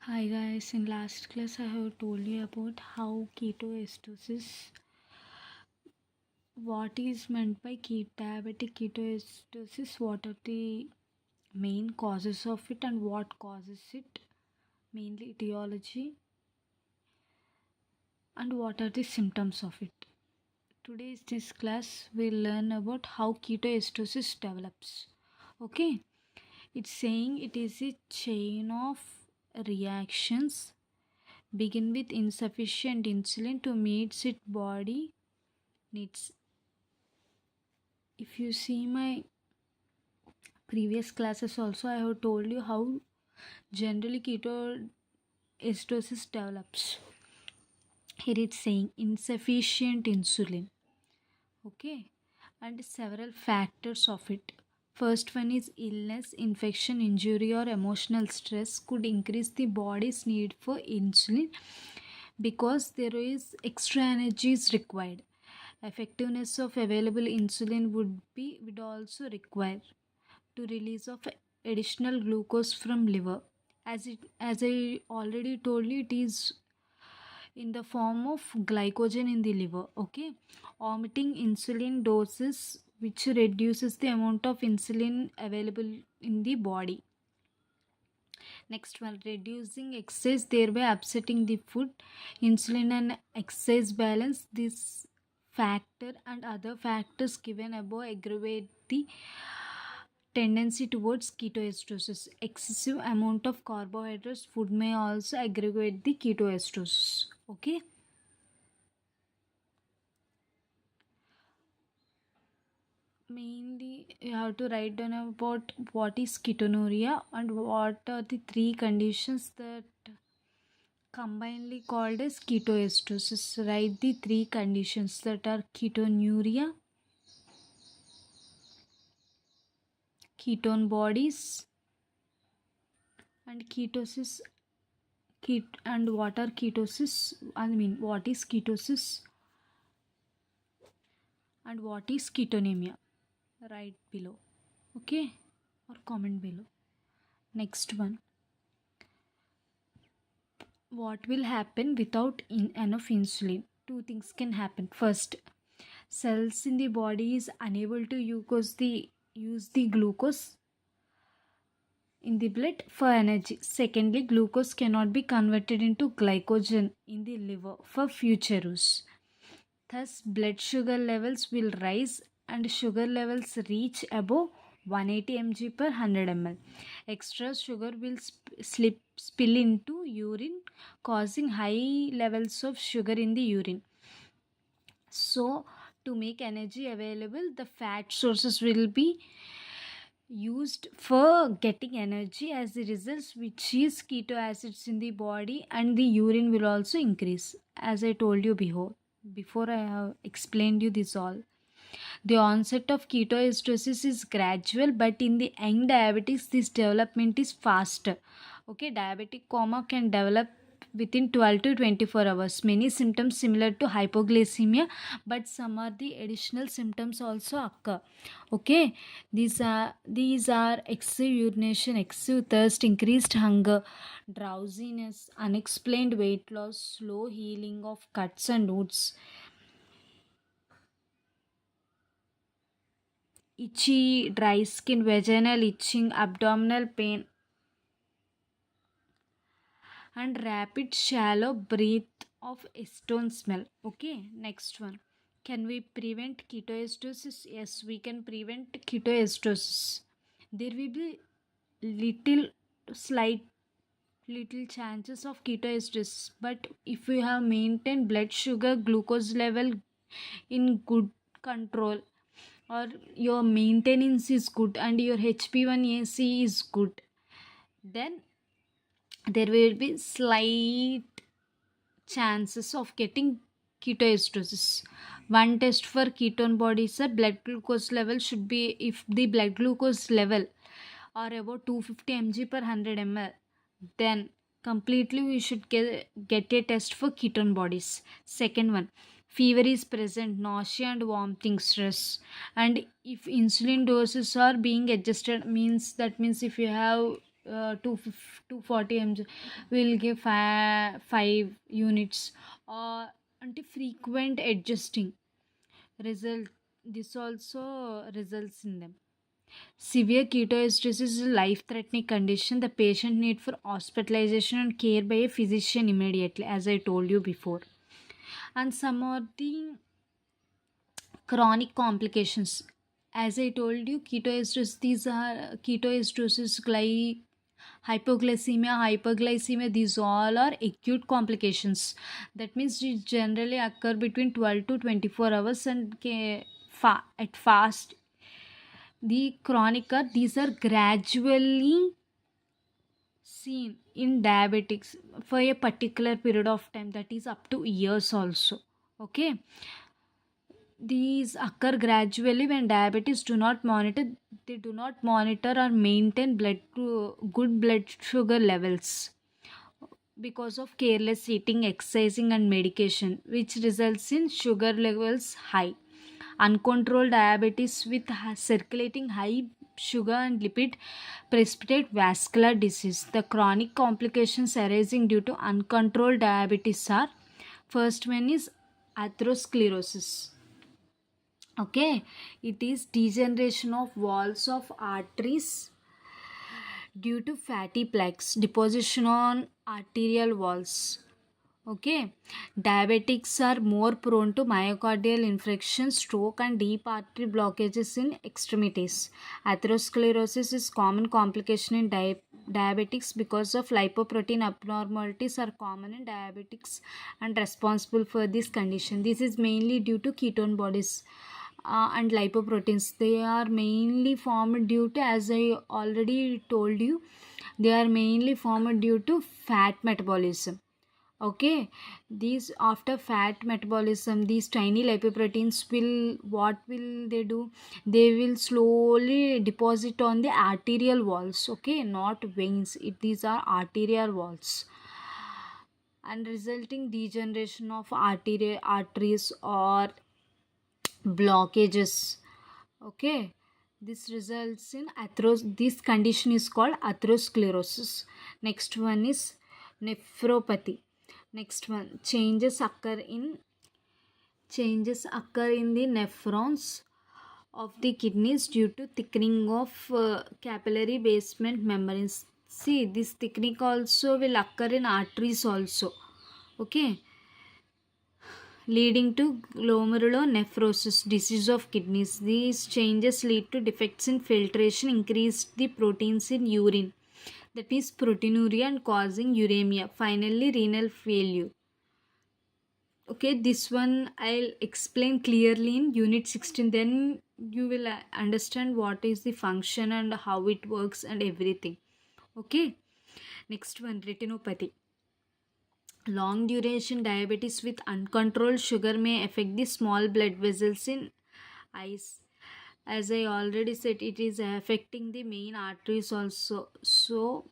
Hi guys, in last class I have told you about how ketoacidosis, what is meant by diabetic ketoacidosis, what are the main causes of it and what causes it, mainly etiology, and what are the symptoms of it. Today's this class we'll learn about how ketoacidosis develops. Okay, it's saying it is a chain of reactions begin with insufficient insulin to meet its body needs. If you see my previous classes also, I have told you how generally ketoacidosis develops. Here it's saying insufficient insulin. Okay, and several factors of it. First one is illness, infection, injury, or emotional stress could increase the body's need for insulin because there is extra energy is required. Effectiveness of available insulin would also require to release of additional glucose from liver. As I already told you, it is in the form of glycogen in the liver. Okay, omitting insulin doses which reduces the amount of insulin available in the body. Next one, reducing excess, thereby upsetting the food, insulin and excess balance. This factor and other factors given above aggravate the tendency towards ketoacidosis. Excessive amount of carbohydrates food may also aggravate the ketoacidosis. Okay. Mainly, you have to write down about what is ketonuria and what are the three conditions that combinedly called as ketoacidosis. Write the three conditions that are ketonuria, ketone bodies, and ketosis. And what are ketosis? What is ketosis and what is ketonemia? Write below. Okay, or comment below. Next one, what will happen without enough insulin? Two things can happen. First, cells in the body is unable to use the glucose in the blood for energy. Secondly, glucose cannot be converted into glycogen in the liver for future use. Thus, blood sugar levels will rise and sugar levels reach above 180 mg per 100 ml. Extra sugar will spill into urine, causing high levels of sugar in the urine. So, to make energy available, the fat sources will be used for getting energy. As the results, which is keto acids in the body, and the urine will also increase, as I told you before I have explained you this all. The onset of ketoacidosis is gradual, but in the young diabetics this development is faster. Okay, diabetic coma can develop within 12 to 24 hours. Many symptoms similar to hypoglycemia, but some are the additional symptoms also occur. Okay, these are excessive urination, excessive thirst, increased hunger, drowsiness, unexplained weight loss, slow healing of cuts and wounds, itchy, dry skin, vaginal itching, abdominal pain, and rapid shallow breath of stone smell. Okay, next one. Can we prevent ketoacidosis? Yes, we can prevent ketoacidosis. There will be little slight little chances of ketoacidosis, but if you have maintained blood sugar glucose level in good control, or your maintenance is good and your HB1AC is good, then there will be slight chances of getting ketoacidosis. One test for ketone bodies, a blood glucose level should be, if the blood glucose level are about 250 mg per 100 ml, then completely we should get a test for ketone bodies. Second one, fever is present, nausea and vomiting, stress, and if insulin doses are being adjusted, means if you have 240 mg will give 5 units, or anti frequent adjusting result. This also results in them. Severe ketoacidosis is a life threatening condition. The patient need for hospitalization and care by a physician immediately, as I told you before. And some of the chronic complications, as I told you, ketoacidosis, these are ketoacidosis, hypoglycemia, hyperglycemia, these all are acute complications. That means it generally occur between 12 to 24 hours and at fast. The chronic are, these are gradually seen in diabetics for a particular period of time, that is up to years also. Okay, these occur gradually when diabetes do not monitor, they do not monitor or maintain good blood sugar levels because of careless eating, exercising, and medication, which results in sugar levels high. Uncontrolled diabetes with circulating high sugar and lipid precipitate vascular disease. The chronic complications arising due to uncontrolled diabetes are: first one is atherosclerosis. Okay, it is degeneration of walls of arteries due to fatty plaques deposition on arterial walls. Okay, diabetics are more prone to myocardial infarction, stroke, and deep artery blockages in extremities. Atherosclerosis is common complication in diabetics because of lipoprotein abnormalities are common in diabetics and responsible for this condition. This is mainly due to ketone bodies and lipoproteins. They are mainly formed due to, as I already told you, they are mainly formed due to fat metabolism. Okay, these after fat metabolism, these tiny lipoproteins will, what will they do? They will slowly deposit on the arterial walls. Okay, not veins, these are arterial walls, and resulting degeneration of arteries or blockages. Okay, this results in this condition is called atherosclerosis. Next one is nephropathy. Next one, changes occur in the nephrons of the kidneys due to thickening of capillary basement membranes. See, this thickening also will occur in arteries also. Okay, leading to glomerulonephrosis, disease of kidneys. These changes lead to defects in filtration, increase the proteins in urine, that is proteinuria, and causing uremia. Finally, renal failure. Okay, this one I'll explain clearly in unit 16. Then you will understand what is the function and how it works and everything. Okay, next one, retinopathy. Long duration diabetes with uncontrolled sugar may affect the small blood vessels in eyes. As I already said, it is affecting the main arteries also. So,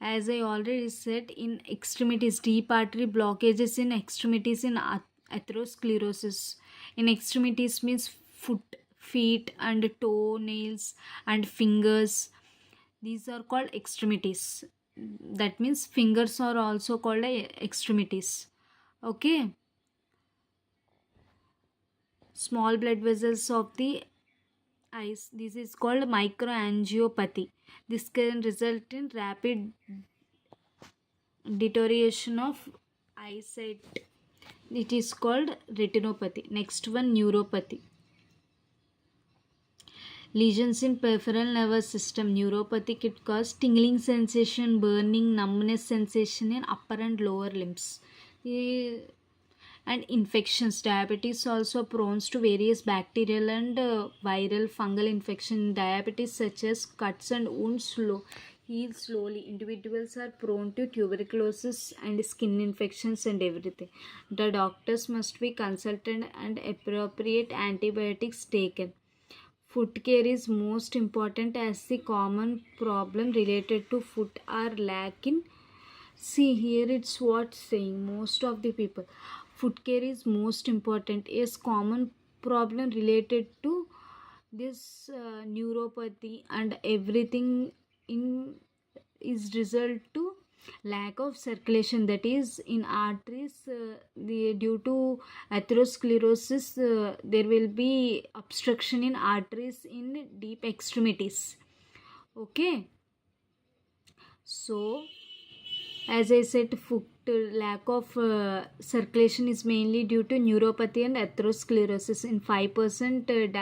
as I already said, in extremities, deep artery blockages in extremities in atherosclerosis. In extremities means foot, feet, and toenails and fingers. These are called extremities. That means fingers are also called extremities. Okay, small blood vessels of the eyes, this is called microangiopathy. This can result in rapid deterioration of eyesight. It is called retinopathy. Next one, neuropathy. Lesions in peripheral nervous system. Neuropathy could cause tingling sensation, burning, numbness sensation in upper and lower limbs. And infections. Diabetes also prone to various bacterial and viral fungal infection. Diabetes such as cuts and wounds heal slowly. Individuals are prone to tuberculosis and skin infections and everything. The doctors must be consulted and appropriate antibiotics taken. Foot care is most important as the common problem related to foot are lack in. See here, it's what saying most of the people. Foot care is most important. Is common problem related to this neuropathy and everything in is result to lack of circulation, that is in arteries. Due to atherosclerosis, there will be obstruction in arteries in deep extremities. Okay, so as I said, foot lack of circulation is mainly due to neuropathy and atherosclerosis. In 5%